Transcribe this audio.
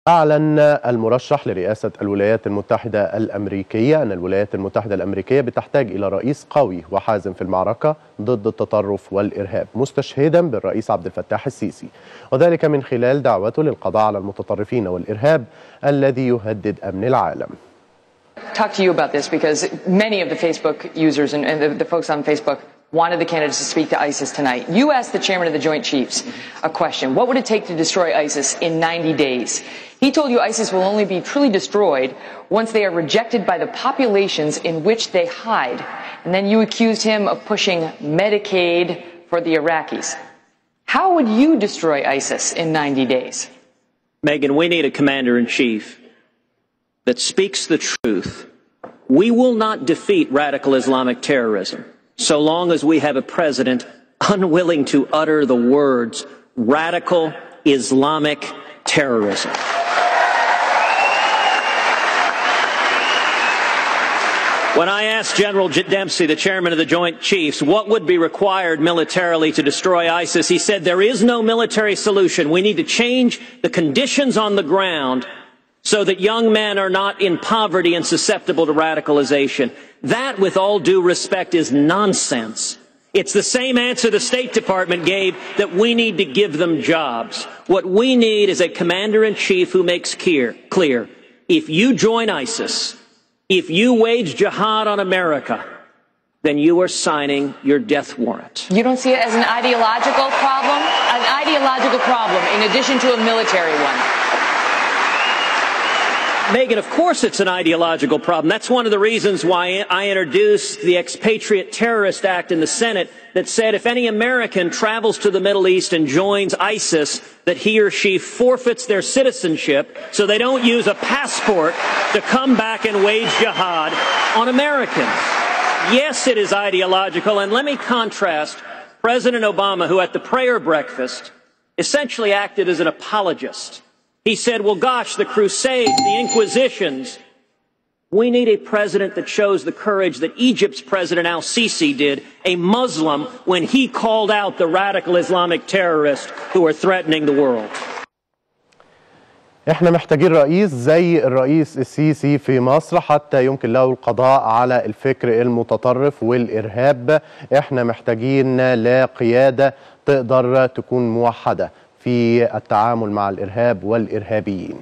أعلن المرشح لرئاسة الولايات المتحدة الأمريكية أن الولايات المتحدة الأمريكية بتحتاج إلى رئيس قوي وحازم في المعركة ضد التطرف والإرهاب، مستشهدا بالرئيس عبد الفتاح السيسي، وذلك من خلال دعوته للقضاء على المتطرفين والإرهاب الذي يهدد أمن العالم. Talk to you about this because many of the Facebook users and the folks on Facebook wanted the candidates to speak to ISIS tonight. You asked the chairman of the Joint Chiefs a question. What would it take to destroy ISIS in 90 days? He told you ISIS will only be truly destroyed once they are rejected by the populations in which they hide. And then you accused him of pushing Medicaid for the Iraqis. How would you destroy ISIS in 90 days? Megan, we need a commander-in-chief that speaks the truth. We will not defeat radical Islamic terrorism so long as we have a president unwilling to utter the words radical Islamic terrorism. When I asked General Dempsey, the chairman of the Joint Chiefs, what would be required militarily to destroy ISIS, he said there is no military solution. We need to change the conditions on the ground so that young men are not in poverty and susceptible to radicalization. That, with all due respect, is nonsense. It's the same answer the State Department gave, that we need to give them jobs. What we need is a commander-in-chief who makes clear, if you join ISIS, if you wage jihad on America, then you are signing your death warrant. You don't see it as an ideological problem? An ideological problem in addition to a military one. Megan, of course it's an ideological problem. That's one of the reasons why I introduced the Expatriate Terrorist Act in the Senate that said if any American travels to the Middle East and joins ISIS, that he or she forfeits their citizenship so they don't use a passport to come back and wage jihad on Americans. Yes, it is ideological, and let me contrast President Obama, who at the prayer breakfast essentially acted as an apologist. He said, well, gosh, the Crusades, the Inquisitions. We need a president that shows the courage that Egypt's President al-Sisi did, a Muslim, when he called out the radical Islamic terrorists who are threatening the world. احنا محتاجين رئيس زي الرئيس السيسي في مصر حتى يمكن له القضاء على الفكر المتطرف والإرهاب. احنا محتاجين لقيادة تقدر تكون موحدة في التعامل مع الإرهاب والإرهابيين.